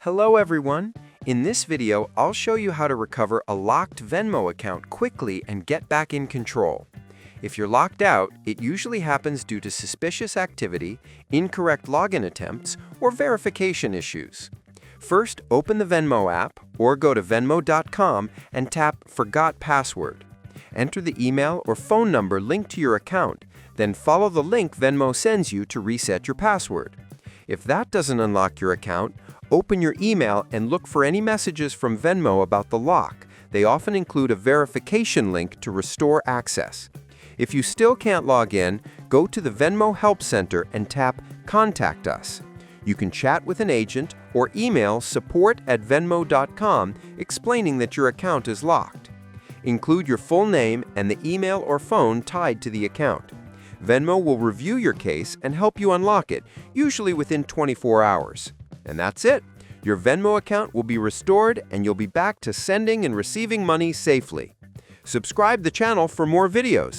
Hello everyone! In this video, I'll show you how to recover a locked Venmo account quickly and get back in control. If you're locked out, it usually happens due to suspicious activity, incorrect login attempts, or verification issues. First, open the Venmo app or go to venmo.com and tap Forgot Password. Enter the email or phone number linked to your account, then follow the link Venmo sends you to reset your password. If that doesn't unlock your account, open your email and look for any messages from Venmo about the lock. They often include a verification link to restore access. If you still can't log in, go to the Venmo Help Center and tap Contact Us. You can chat with an agent or email support@venmo.com explaining that your account is locked. Include your full name and the email or phone tied to the account. Venmo will review your case and help you unlock it, usually within 24 hours. And that's it. Your Venmo account will be restored and you'll be back to sending and receiving money safely. Subscribe the channel for more videos.